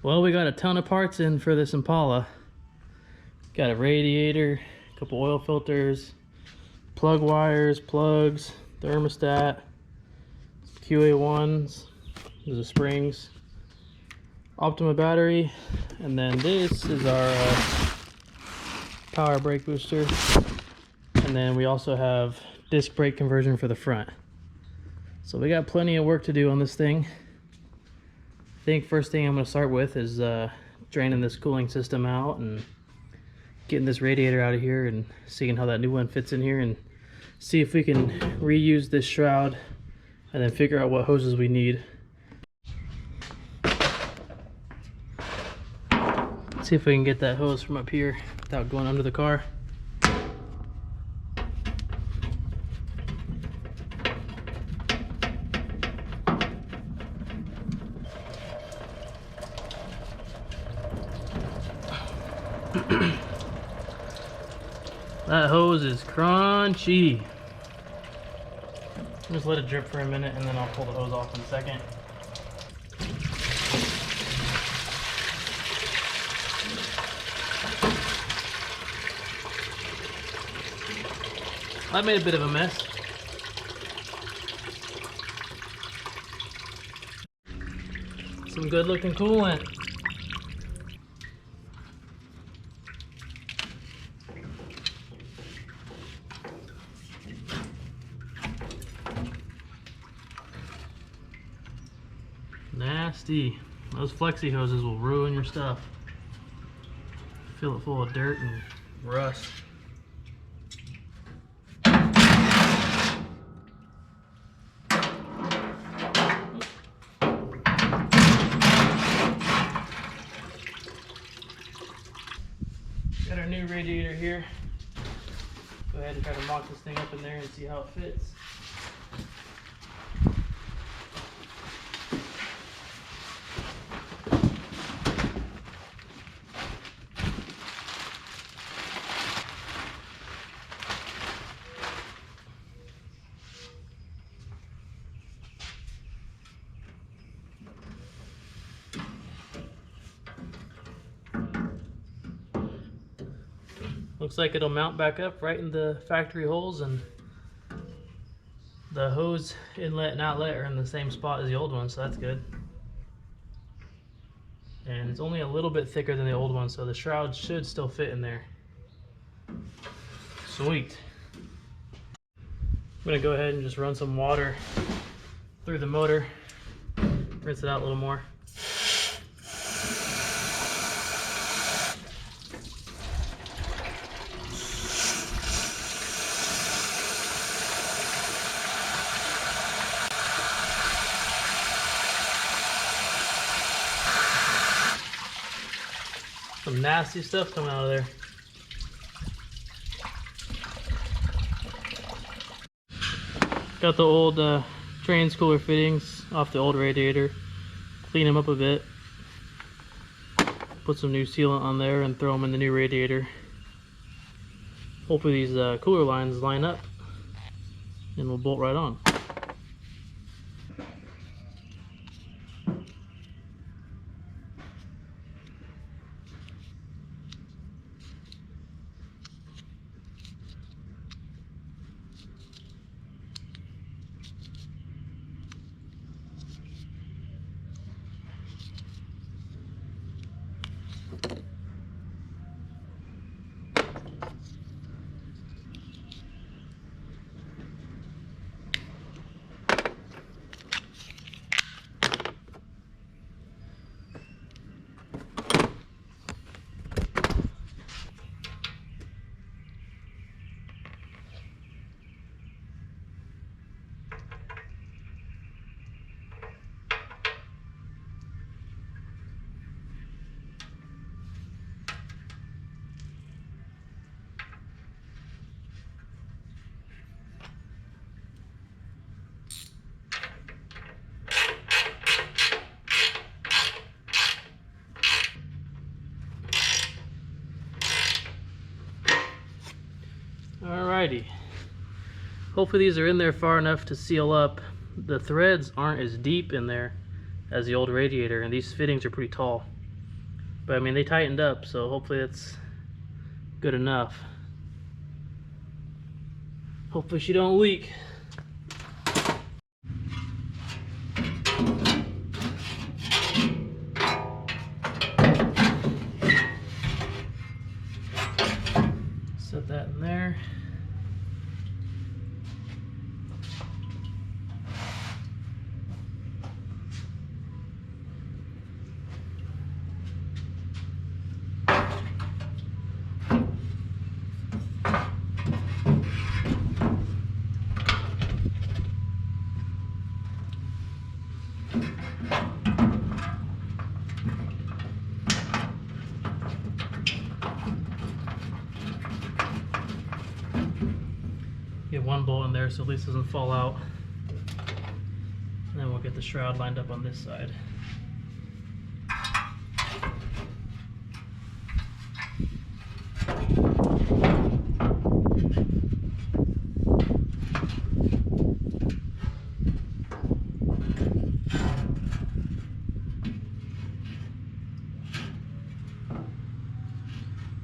Well, we got a ton of parts in for this Impala. Got a radiator, a couple oil filters, plug wires, plugs, thermostat, QA1s, those are springs, Optima battery, and then this is our power brake booster. And then we also have disc brake conversion for the front. So we got plenty of work to do on this thing. I think first thing I'm going to start with is draining this cooling system out and getting this radiator out of here and seeing how that new one fits in here, and see if we can reuse this shroud and then figure out what hoses we need. See if we can get that hose from up here without going under the car. That hose is crunchy. Just let it drip for a minute and then I'll pull the hose off in a second. I made a bit of a mess. Some good looking coolant. Nasty. Those flexi hoses will ruin your stuff. Fill it full of dirt and rust. Got our new radiator here. Go ahead and try to mock this thing up in there and see how it fits. Looks like it'll mount back up right in the factory holes, and the hose inlet and outlet are in the same spot as the old one, so that's good. And it's only a little bit thicker than the old one, so the shroud should still fit in there. Sweet. I'm gonna go ahead and just run some water through the motor, rinse it out a little more. Some nasty stuff coming out of there. Got the old trans cooler fittings off the old radiator. Clean them up a bit. Put some new sealant on there and throw them in the new radiator. Hopefully these cooler lines line up and we'll bolt right on. Alrighty. Hopefully these are in there far enough to seal up. The threads aren't as deep in there as the old radiator, and these fittings are pretty tall. But I mean, they tightened up, so hopefully that's good enough. Hopefully she don't leak. Set that in there. Get one bolt in there so at least it doesn't fall out. And then we'll get the shroud lined up on this side.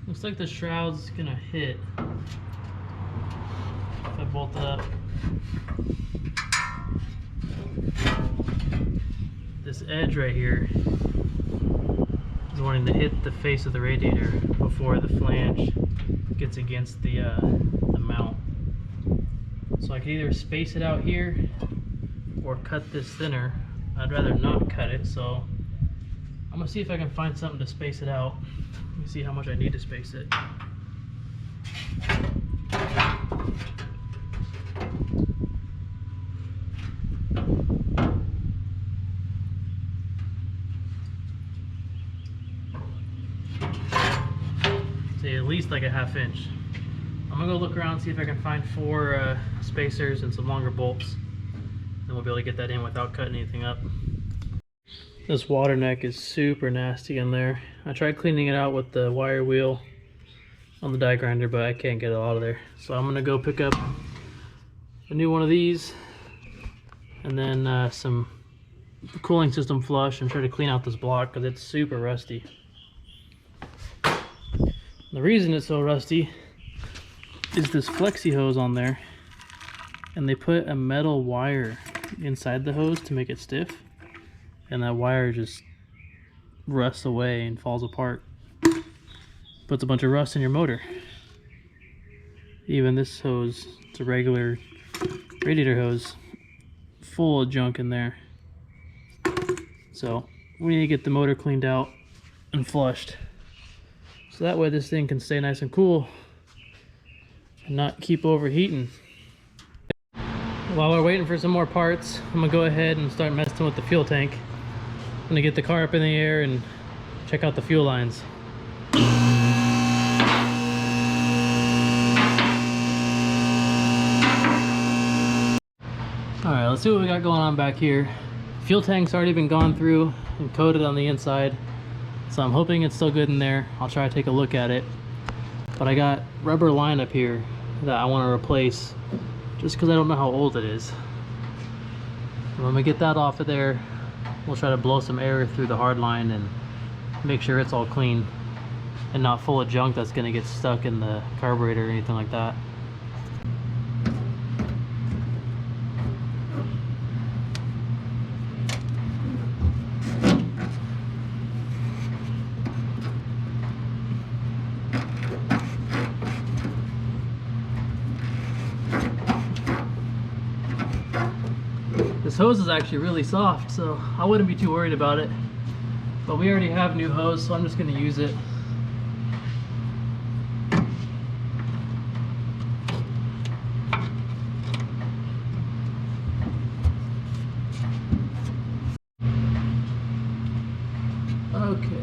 Looks like the shroud's gonna hit. If I bolt it up. This edge right here is wanting to hit the face of the radiator before the flange gets against the mount. So I could either space it out here or cut this thinner. I'd rather not cut it, so I'm gonna see if I can find something to space it out. Let me see how much I need to space it. Say at least like a ½ inch. I'm gonna go look around and see if I can find 4 spacers and some longer bolts. Then we'll be able to get that in without cutting anything up. This water neck is super nasty in there. I tried cleaning it out with the wire wheel on the die grinder, but I can't get it out of there. So I'm gonna go pick up a new one of these and then some cooling system flush and try to clean out this block because it's super rusty. The reason it's so rusty is this flexi hose on there, and they put a metal wire inside the hose to make it stiff, and that wire just rusts away and falls apart. Puts a bunch of rust in your motor. Even this hose, it's a regular radiator hose, full of junk in there. So we need to get the motor cleaned out and flushed, so that way this thing can stay nice and cool and not keep overheating. While we're waiting for some more parts, I'm gonna go ahead and start messing with the fuel tank. I'm gonna get the car up in the air and check out the fuel lines. Alright, let's see what we got going on back here. Fuel tank's already been gone through and coated on the inside, so I'm hoping it's still good in there. I'll try to take a look at it. But I got rubber line up here that I want to replace just because I don't know how old it is. And when we get that off of there, we'll try to blow some air through the hard line and make sure it's all clean and not full of junk that's going to get stuck in the carburetor or anything like that. This hose is actually really soft, so I wouldn't be too worried about it. But we already have new hose, so I'm just going to use it. Okay.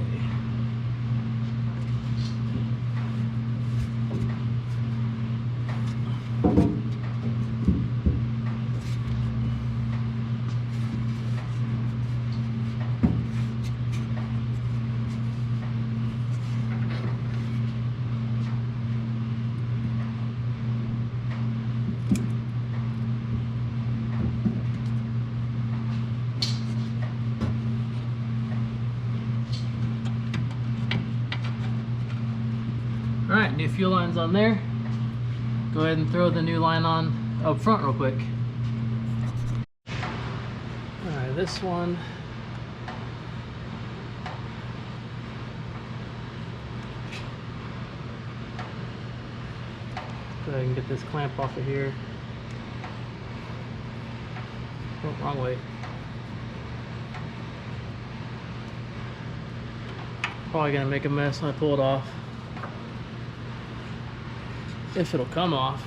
Alright, new fuel lines on there. Go ahead and throw the new line on up front real quick. Alright, this one. Go ahead and get this clamp off of here. Oh, wrong way. Probably gonna make a mess when I pull it off. If it'll come off.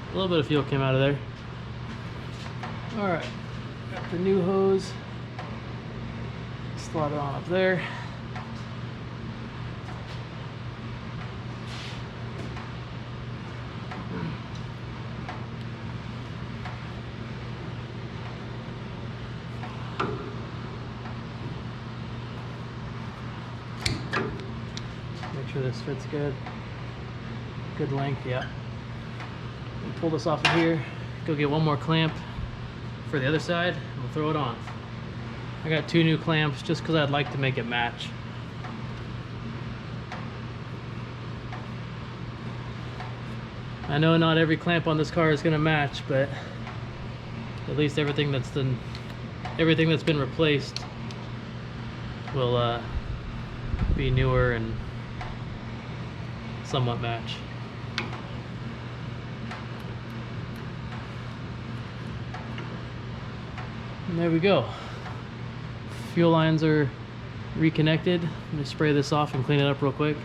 A little bit of fuel came out of there. Alright, got the new hose. Slot it on up there. Make sure this fits good. Good length, yeah. We'll pull this off of here, go get one more clamp for the other side, and we'll throw it on. I got 2 new clamps just because I'd like to make it match. I know not every clamp on this car is going to match, but at least everything that's been replaced will be newer and somewhat match. And there we go. Fuel lines are reconnected. I'm gonna spray this off and clean it up real quick.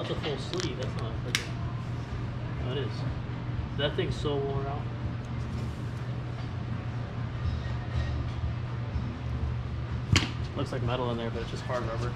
A full sleeve, that's not freaking. Oh, it is. That thing's so worn out. Looks like metal in there, but it's just hard rubber.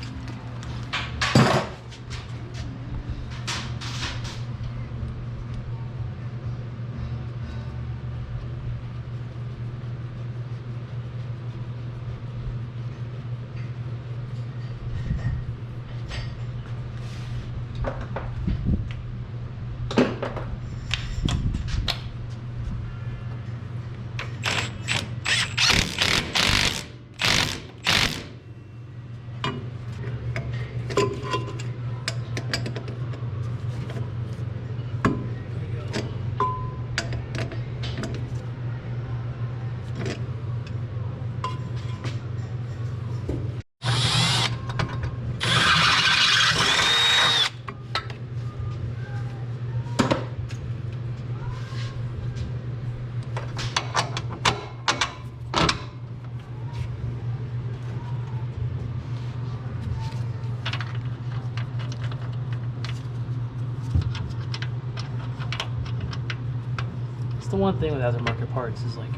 The one thing with aftermarket parts is like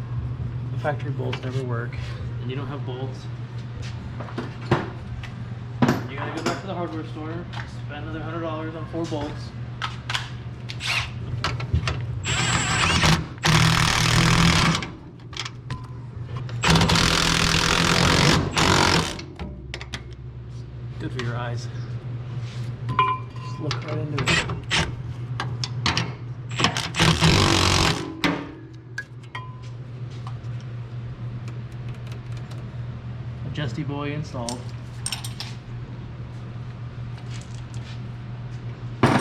the factory bolts never work and you don't have bolts. You gotta go back to the hardware store, spend another $100 on 4 bolts. Good for your eyes. Just look right into it. Justy boy installed. It's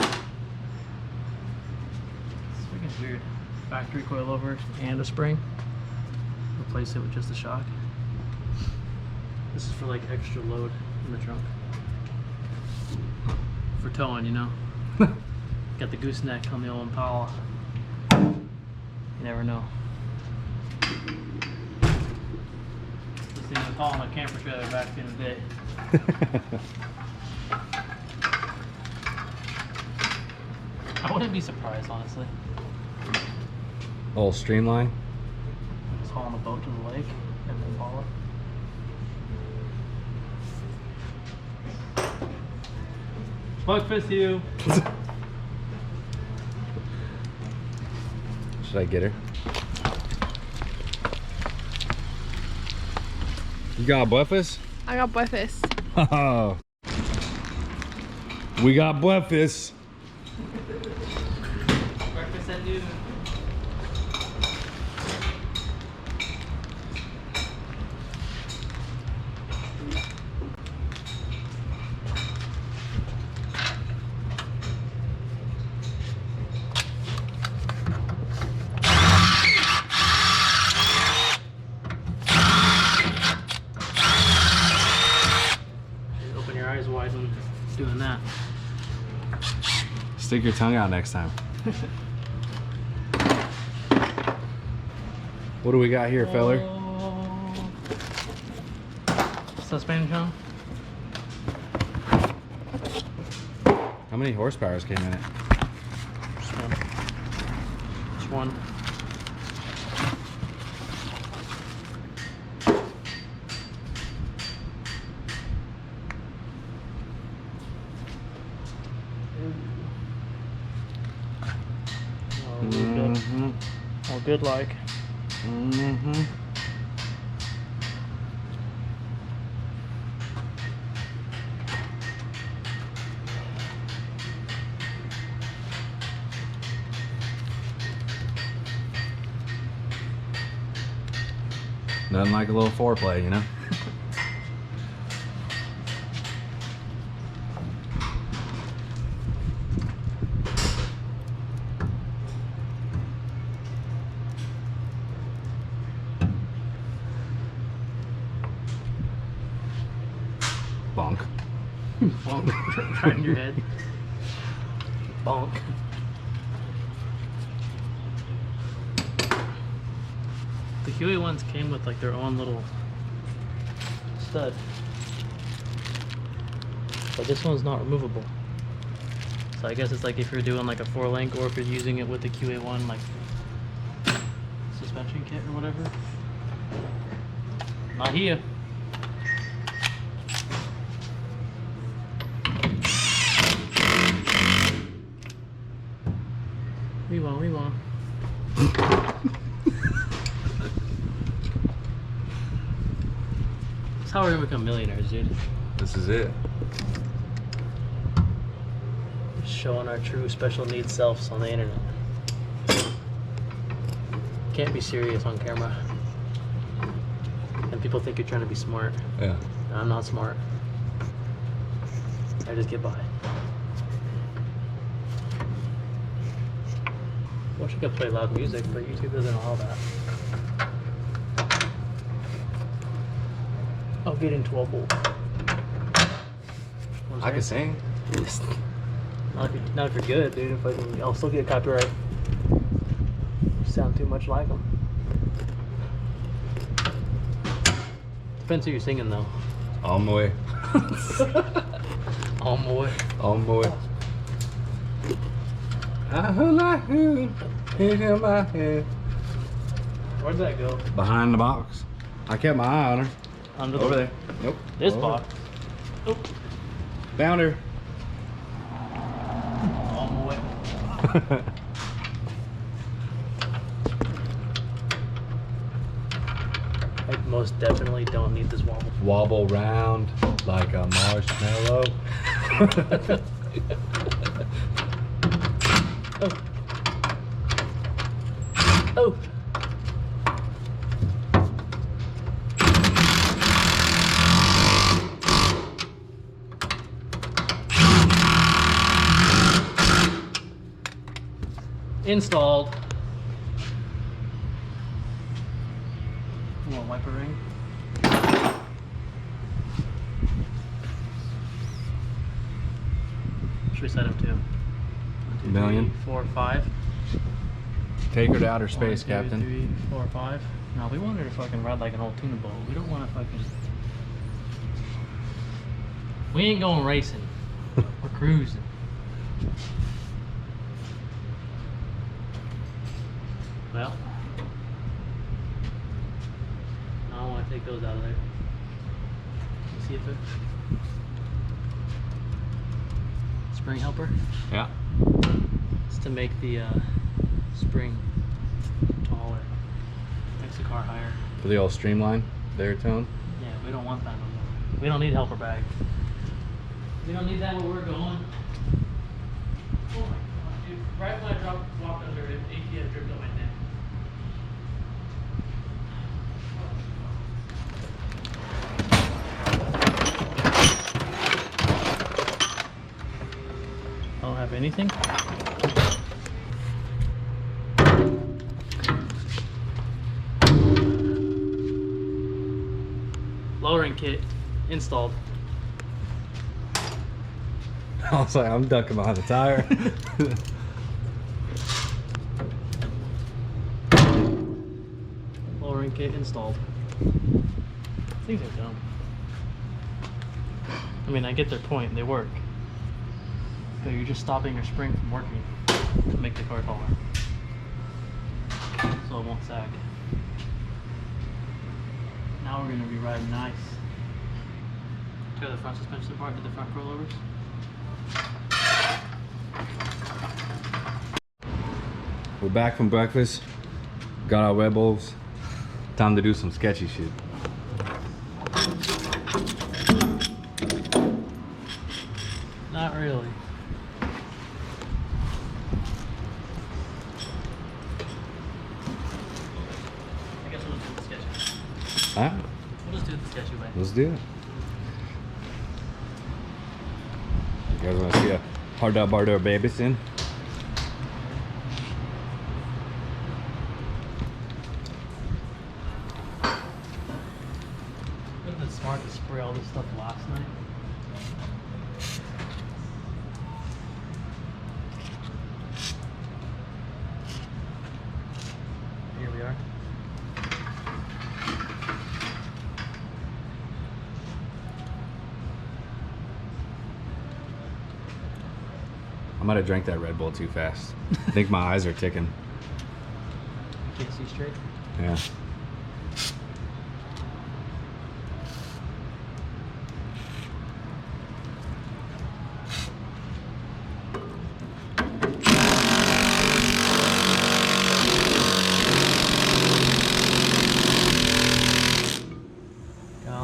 freaking weird. Factory coilover and a spring. Replace it with just a shock. This is for like extra load in the trunk. For towing, you know. Got the gooseneck on the old Impala. You never know. This thing was hauling a camper trailer back in the day. I wouldn't be surprised, honestly. Little streamline. Just haul on the boat to the lake and then haul it. Bug fist you. Should I get her? You got breakfast? I got breakfast. Oh. We got breakfast. Breakfast at noon. Open your eyes wide when doing that. Stick your tongue out next time. What do we got here, feller? Suspension. How many horsepower came in it? Just one. Just one. All good like. Nothing like a little foreplay, you know? Bonk. Bonk. Right in your head. Bonk. The Huey ones came with like their own little stud. But this one's not removable. So I guess it's like if you're doing like a 4-link or if you're using it with the QA1 like suspension kit or whatever. Not here. We won. That's how we're gonna become millionaires, dude. This is it. Showing our true special needs selves on the internet. Can't be serious on camera. And people think you're trying to be smart. Yeah. And I'm not smart. I just get by. Wish I could play loud music, but YouTube doesn't allow that. I'll get into a bowl. I can sing. Not if you're good, dude. If I'll still get copyright. You sound too much like them. Depends who you're singing, though. On my way. On my way. On my way. He's in my head. Where'd that go? Behind the box. I kept my eye on her. Under Over the, there. Nope. This Over. box. Oh. Found her. On my way. I most definitely don't need this wobble. Wobble round like a marshmallow. Oh. Oh. Installed. You want a wiper ring? Should we set him to? 1, 2, Million. 3, 4, 5. Take her to outer space, 1, 2, Captain. 3, 4, 5. No, we want her to fucking ride like an old tuna boat. We don't want to fucking. We ain't going racing. We're cruising. Well, I don't want to take those out of there. You see it there? Spring helper. Yeah. It's to make the spring taller. Makes the car higher. For the old streamline there, Tone. Yeah, we don't want that no more. We don't need helper bag. We don't need that where we're going. Oh my god, dude. Right when I walked under it, ATF dripped on my neck. I don't have anything. Lowering kit installed. I was like, I'm ducking behind the tire. Lowering kit installed. Things are dumb. I mean, I get their point, they work. But you're just stopping your spring from working to make the car taller. So it won't sag. Now we're gonna be riding nice. Tear the front suspension apart, do the front rollovers. We're back from breakfast. Got our Red Bulls. Time to do some sketchy shit. Not really. I guess we'll just do the sketchy. Huh? We'll just do it the sketchy way. Let's do it. You guys want to see a hard out bar door baby soon? Wasn't it smart to spray all this stuff last night? Here we are. I might have drank that Red Bull too fast. I think my eyes are ticking. Can't see straight. Yeah.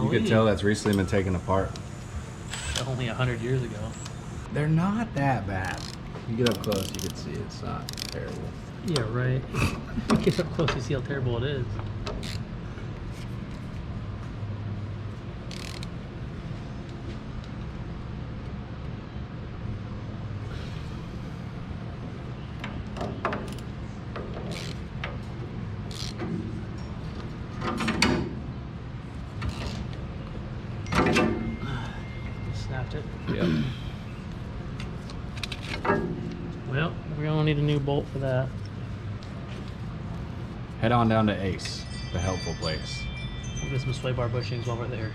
You can tell that's recently been taken apart. Only 100 years ago. They're not that bad. You get up close, you can see it's not terrible. Yeah, right. Get up close, you see how terrible it is. Snapped it. Yep. Well, we're gonna need a new bolt for that. Head on down to Ace, the helpful place. We'll get some sway bar bushings while we're there.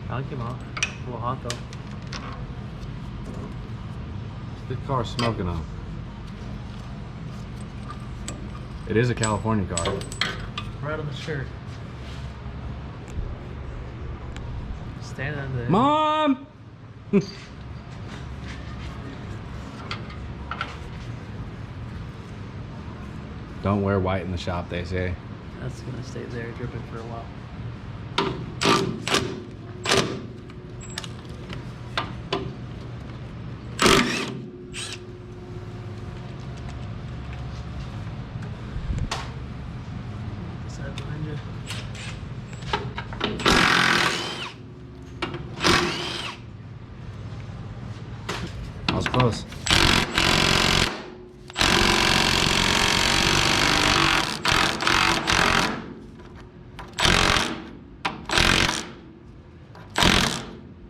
I like him off. A little hot though. This car's smoking on. It is a California car. Right on the shirt. Standing under there. Mom! Don't wear white in the shop, they say. That's gonna stay there dripping for a while. Side behind you. I was close.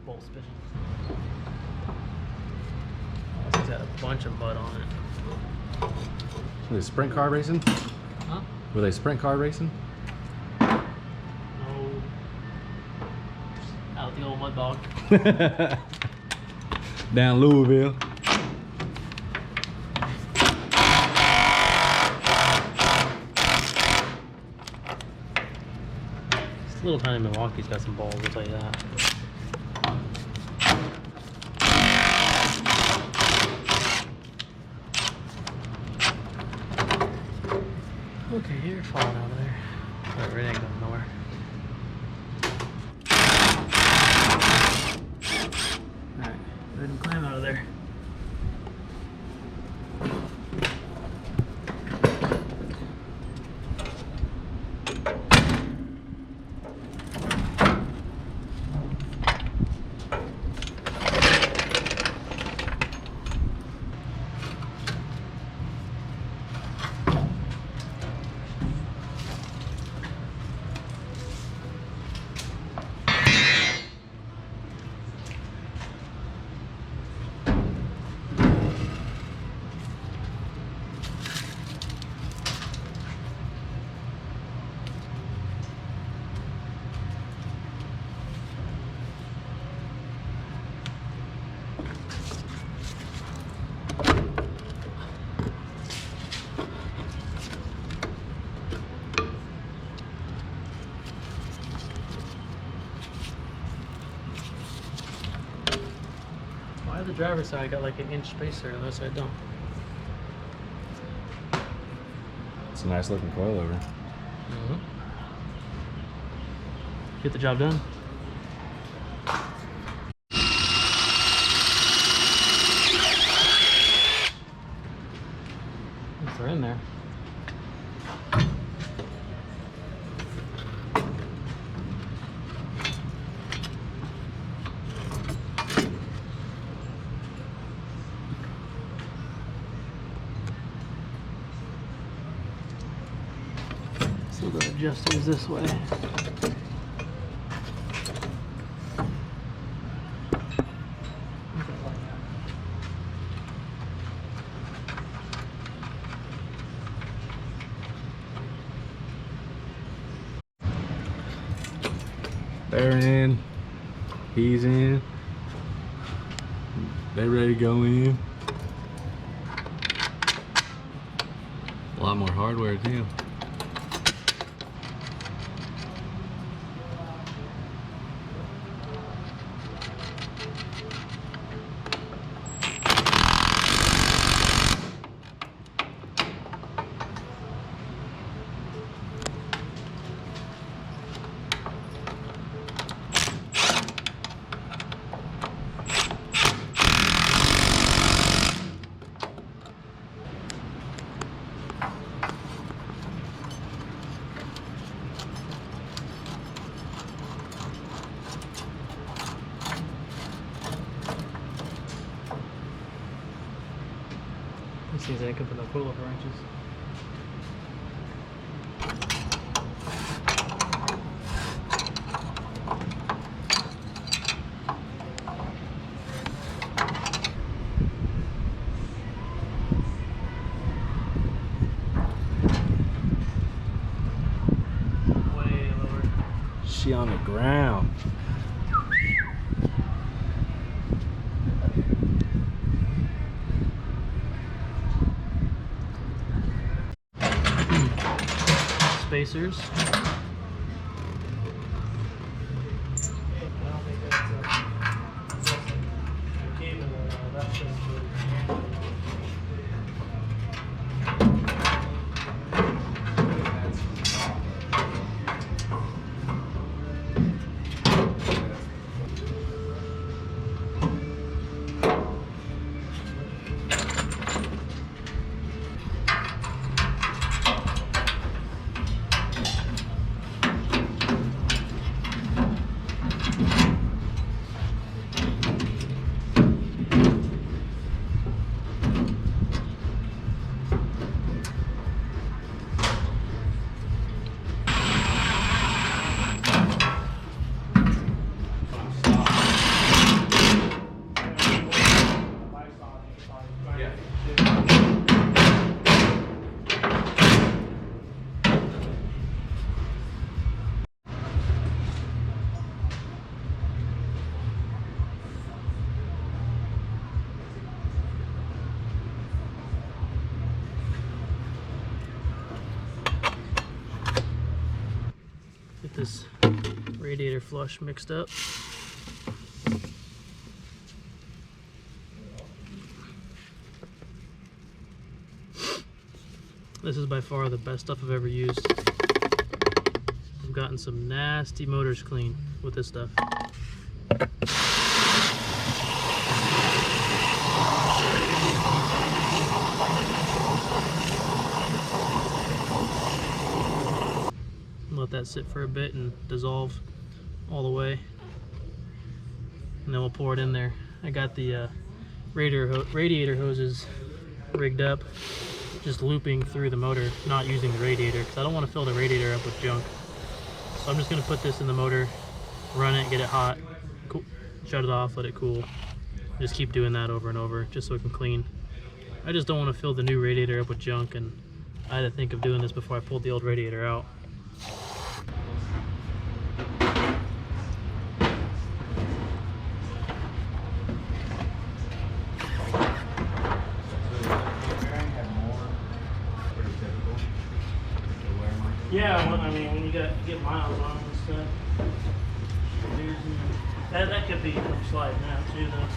Bolt spinning. bunch of mud on it. Were they sprint car racing? Huh? Were they sprint car racing? No. Out the old mud bog. Down Louisville. This little tiny Milwaukee's got some balls, I'll tell you that. Okay, you're falling out of there. Whatever, it ain't going nowhere. Alright, go ahead and climb out of there. Why the driver's side got like an inch spacer and this side don't? It's a nice looking coilover. Mm-hmm. Get the job done. They're in there. So the adjuster is this way. They're in. He's in. They ready to go in. A lot more hardware too. This seems like I could put no pull-over wrenches. Way lower. She on the ground. Spacers. Get this radiator flush mixed up. This is by far the best stuff I've ever used. I've gotten some nasty motors clean with this stuff. Let that sit for a bit and dissolve all the way, and then we'll pour it in there. I got the radiator hoses rigged up, just looping through the motor, not using the radiator because I don't want to fill the radiator up with junk. So I'm just going to put this in the motor, run it, get it hot, cool, shut it off, let it cool. Just keep doing that over and over just so it can clean. I just don't want to fill the new radiator up with junk, and I had to think of doing this before I pulled the old radiator out. Yeah, well, I mean, when you get miles on them and stuff, that could be sliding out too, though.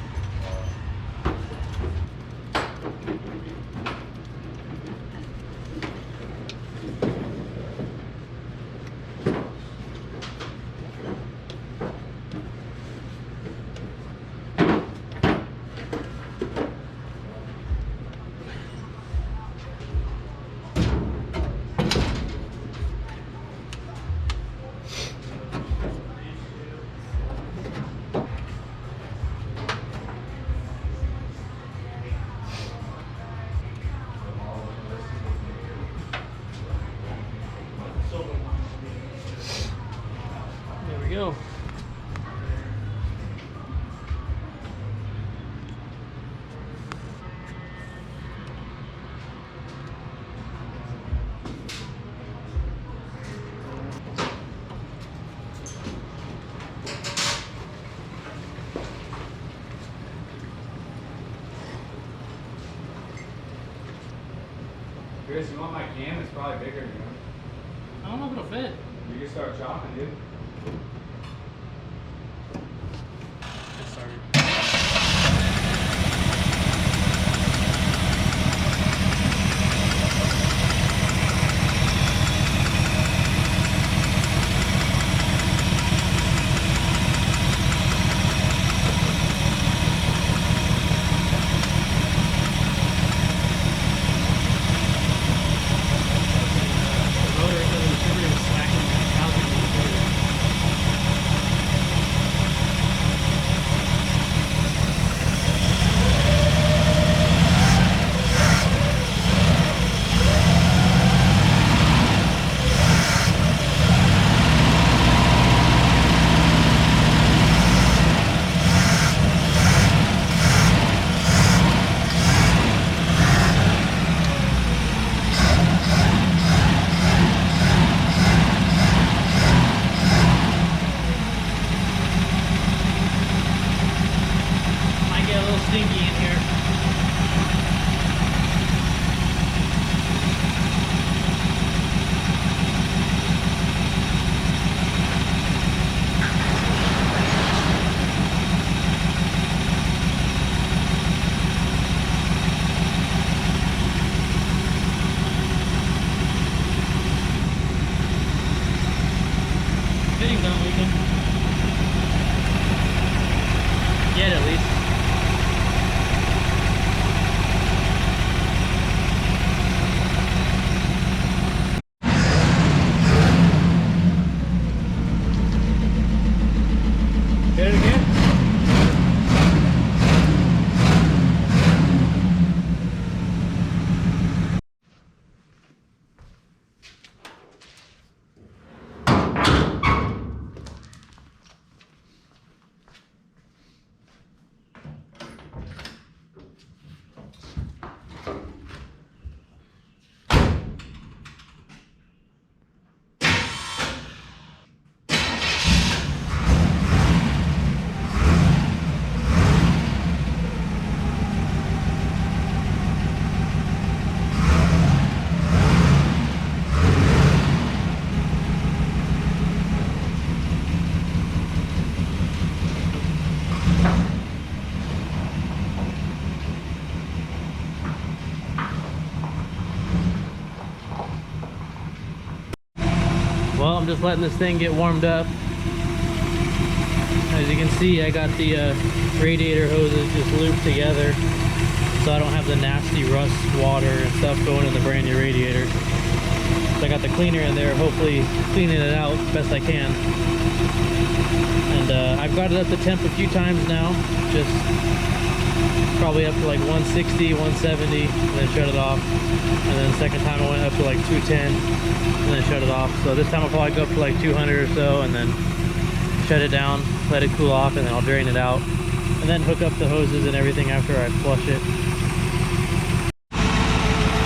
There we go. Chris, you want my cam? It's probably bigger, you know? I don't know if it'll fit. You can start chopping, dude. Get started. Stinky in here. Fittings aren't leaking. Yet, at least. Hit it again. Well, I'm just letting this thing get warmed up. As you can see, I got the radiator hoses just looped together so I don't have the nasty rust water and stuff going in the brand new radiator. So I got the cleaner in there, hopefully cleaning it out best I can. And I've got it up to temp a few times now, just probably up to like 160, 170, and then shut it off. And then the second time I went up to like 210 and then shut it off. So this time I'll probably go up to like 200 or so and then shut it down, let it cool off, and then I'll drain it out. And then hook up the hoses and everything after I flush it.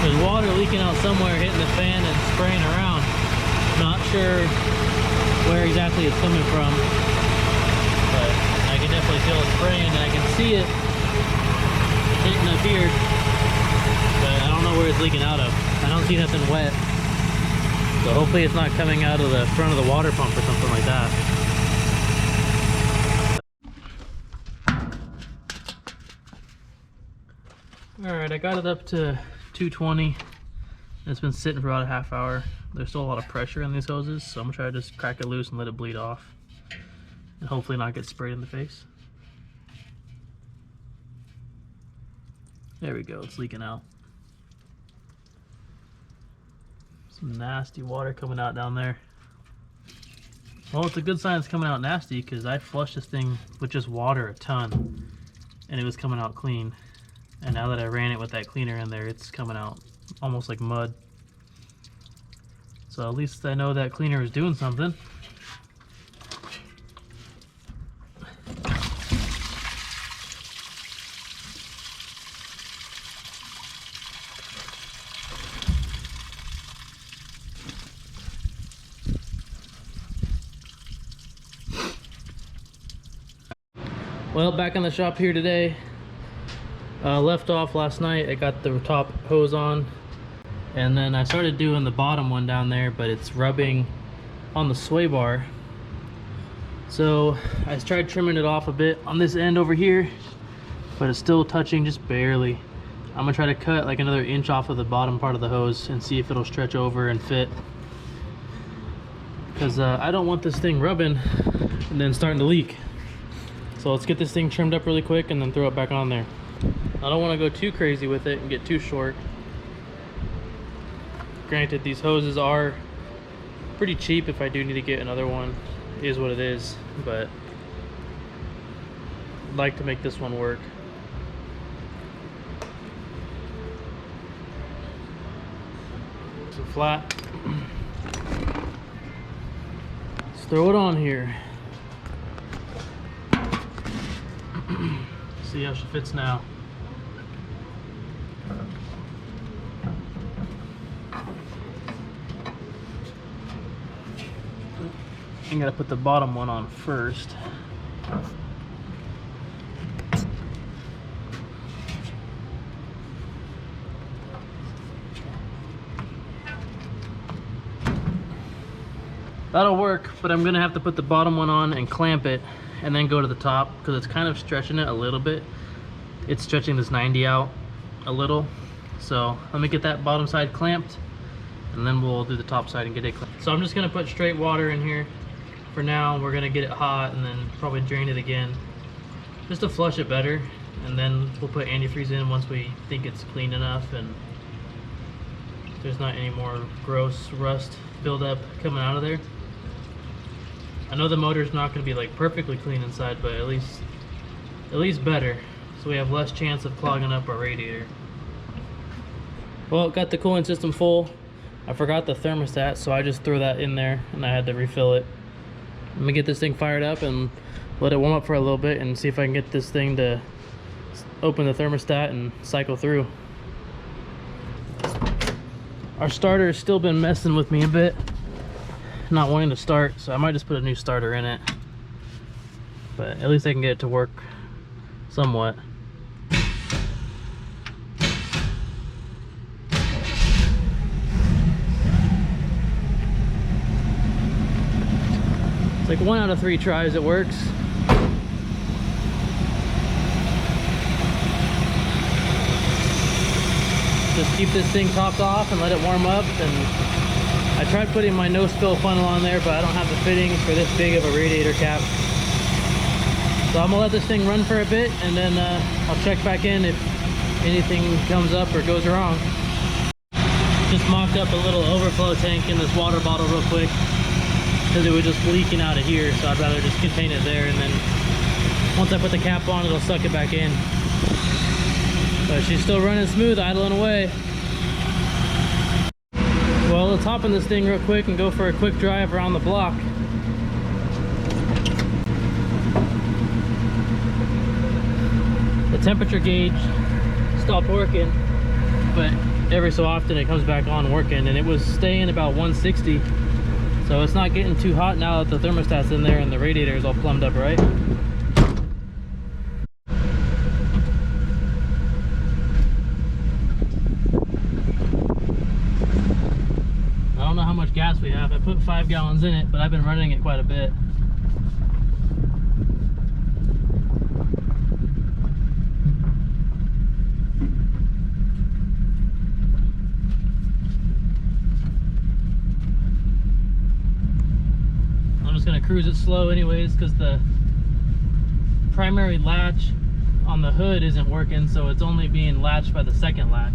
There's water leaking out somewhere, hitting the fan and spraying around. Not sure where exactly it's coming from, but I can definitely feel it spraying and I can see it hitting up here, but I don't know where it's leaking out of. I don't see nothing wet, so hopefully it's not coming out of the front of the water pump or something like that. Alright, I got it up to 220. It's been sitting for about a half hour. There's still a lot of pressure in these hoses, so I'm gonna try to just crack it loose and let it bleed off. And hopefully not get sprayed in the face. There we go, it's leaking out. Some nasty water coming out down there. Well, it's a good sign it's coming out nasty because I flushed this thing with just water a ton and it was coming out clean. And now that I ran it with that cleaner in there, it's coming out almost like mud. So at least I know that cleaner is doing something. Well, back in the shop here today. Left off last night. I got the top hose on, and then I started doing the bottom one down there, but it's rubbing on the sway bar. So I tried trimming it off a bit on this end over here, but it's still touching just barely. I'm gonna try to cut like another inch off of the bottom part of the hose and see if it'll stretch over and fit, because I don't want this thing rubbing and then starting to leak. So let's get this thing trimmed up really quick and then throw it back on there. I don't want to go too crazy with it and get too short. Granted, these hoses are pretty cheap. If I do need to get another one, it is what it is, but I'd like to make this one work. So flat. Let's throw it on here. See how she fits now. I'm gonna put the bottom one on first. That'll work, but I'm gonna have to put the bottom one on and clamp it and then go to the top because it's kind of stretching it a little bit. It's stretching this 90 out a little. So let me get that bottom side clamped and then we'll do the top side and get it clamped. So I'm just gonna put straight water in here for now. We're gonna get it hot and then probably drain it again just to flush it better, and then we'll put antifreeze in once we think it's clean enough and there's not any more gross rust buildup coming out of there. I know the motor's not going to be like perfectly clean inside, but at least better, so we have less chance of clogging up our radiator. Well, got the cooling system full. I forgot the thermostat, so I just threw that in there and I had to refill it. Let me get this thing fired up and let it warm up for a little bit and see if I can get this thing to open the thermostat and cycle through. Our starter has still been messing with me a bit, not wanting to start, so I might just put a new starter in it, but at least I can get it to work somewhat. It's like 1 out of 3 tries it works. Just keep this thing topped off and let it warm up, and I tried putting my no spill funnel on there, but I don't have the fittings for this big of a radiator cap. So I'm gonna let this thing run for a bit, and then I'll check back in if anything comes up or goes wrong. Just mocked up a little overflow tank in this water bottle real quick because it was just leaking out of here, so I'd rather just contain it there, and then once I put the cap on, it'll suck it back in. But she's still running smooth, idling away. Well, let's hop in this thing real quick and go for a quick drive around the block. The temperature gauge stopped working, but every so often it comes back on working, and it was staying about 160. So it's not getting too hot now that the thermostat's in there and the radiator is all plumbed up right. I don't know how much gas we have. I put 5 gallons in it, but I've been running it quite a bit. Gonna cruise it slow anyways because the primary latch on the hood isn't working, so it's only being latched by the second latch.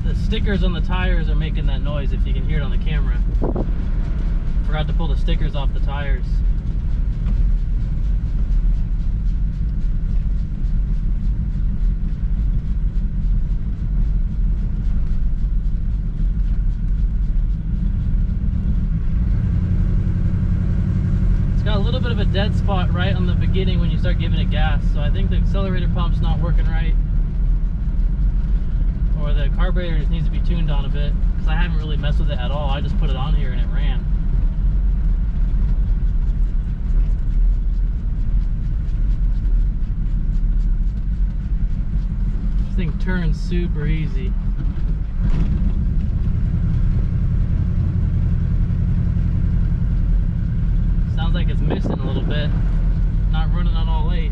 The stickers on the tires are making that noise, if you can hear it on the camera. Forgot to pull the stickers off the tires. It's got a little bit of a dead spot right on the beginning when you start giving it gas, so I think the accelerator pump's not working right. Or the carburetor just needs to be tuned on a bit, because I haven't really messed with it at all. I just put it on here and it ran. This thing turns super easy. Sounds like it's missing a little bit. Not running on all 8.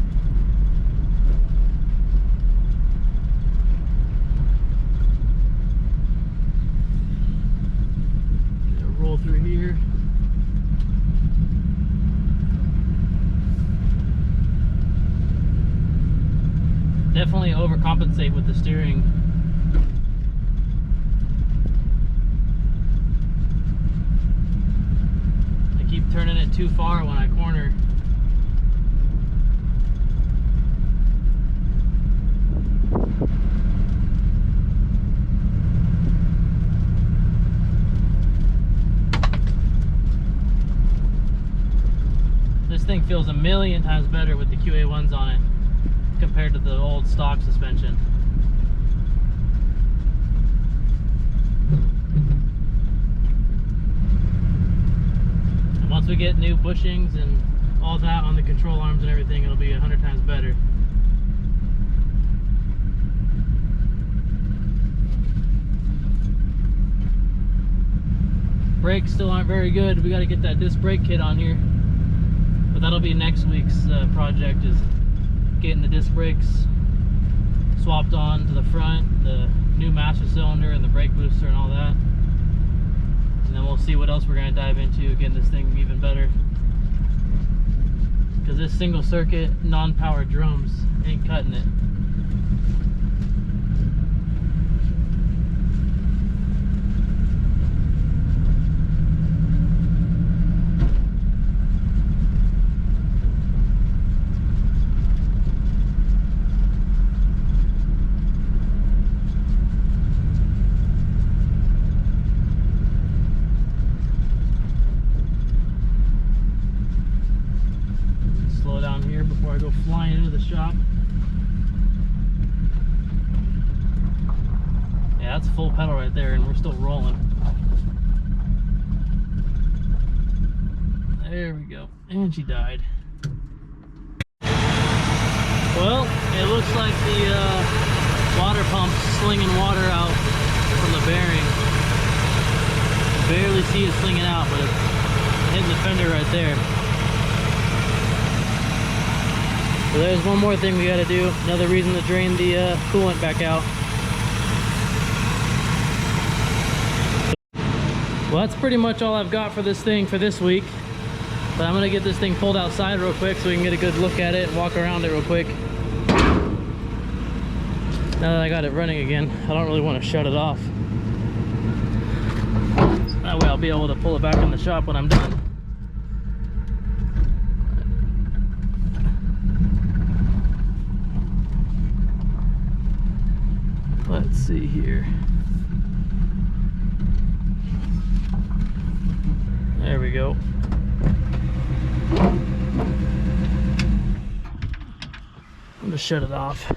Roll through here. Definitely overcompensate with the steering. I keep turning it too far when I corner. This thing feels a million times better with the QA1s on it compared to the old stock suspension. And once we get new bushings and all that on the control arms and everything, it'll be 100 times better. Brakes still aren't very good. We got to get that disc brake kit on here. But that'll be next week's project, is getting the disc brakes swapped on to the front, the new master cylinder and the brake booster and all that. And then we'll see what else we're going to dive into, getting this thing even better. Because this single circuit, non-power drums ain't cutting it. Before I go flying into the shop. Yeah, that's full pedal right there, and we're still rolling. There we go. And she died. Well, it looks like the water pump's slinging water out from the bearing. Barely see it slinging out, but it's hitting the fender right there. So there's one more thing we got to do. Another reason to drain the coolant back out. Well, that's pretty much all I've got for this thing for this week. But I'm gonna get this thing pulled outside real quick so we can get a good look at it and walk around it real quick. Now that I got it running again, I don't really want to shut it off. That way I'll be able to pull it back in the shop when I'm done. Let's see here. There we go. I'm gonna shut it off.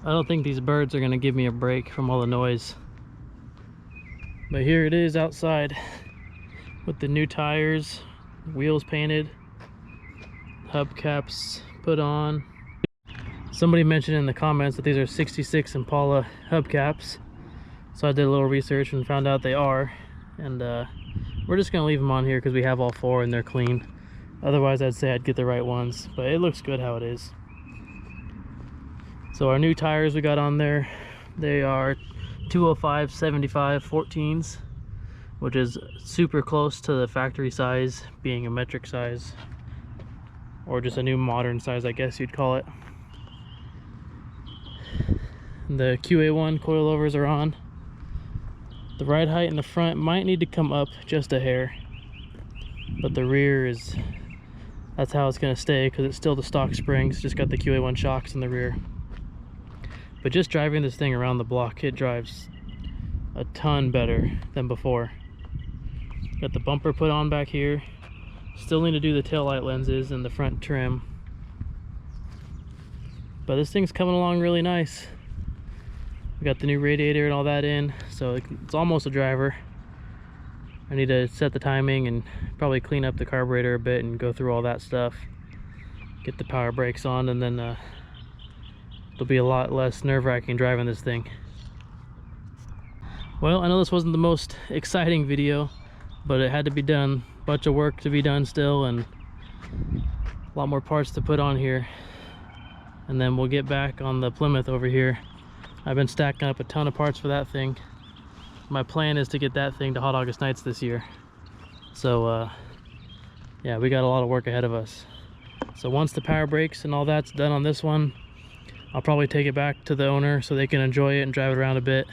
I don't think these birds are gonna give me a break from all the noise. But here it is outside with the new tires, wheels painted, hubcaps put on. Somebody mentioned in the comments that these are 66 Impala hubcaps. So I did a little research and found out they are. And we're just gonna leave them on here because we have all four and they're clean. Otherwise I'd say I'd get the right ones, but it looks good how it is. So our new tires we got on there, they are 205/75 14s, which is super close to the factory size, being a metric size, or just a new modern size, I guess you'd call it. The QA1 coilovers are on. The ride height in the front might need to come up just a hair, but the rear is, that's how it's going to stay because it's still the stock springs, just got the QA1 shocks in the rear. But just driving this thing around the block, it drives a ton better than before. Got the bumper put on back here. Still need to do the taillight lenses and the front trim. But this thing's coming along really nice. We got the new radiator and all that in, so it's almost a driver. I need to set the timing and probably clean up the carburetor a bit and go through all that stuff. Get the power brakes on, and then it'll be a lot less nerve-wracking driving this thing. Well, I know this wasn't the most exciting video, but it had to be done. Bunch of work to be done still, and a lot more parts to put on here. And then we'll get back on the Plymouth over here. I've been stacking up a ton of parts for that thing. My plan is to get that thing to Hot August Nights this year. So yeah, we got a lot of work ahead of us. So once the power brakes and all that's done on this one, I'll probably take it back to the owner so they can enjoy it and drive it around a bit.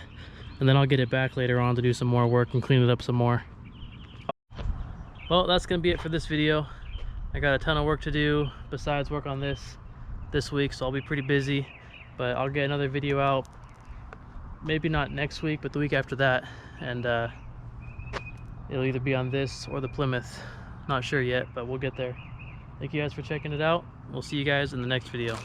And then I'll get it back later on to do some more work and clean it up some more. Well, that's gonna be it for this video. I got a ton of work to do besides work on this week, so I'll be pretty busy. But I'll get another video out, maybe not next week, but the week after that. And it'll either be on this or the Plymouth. Not sure yet, but we'll get there. Thank you guys for checking it out. We'll see you guys in the next video.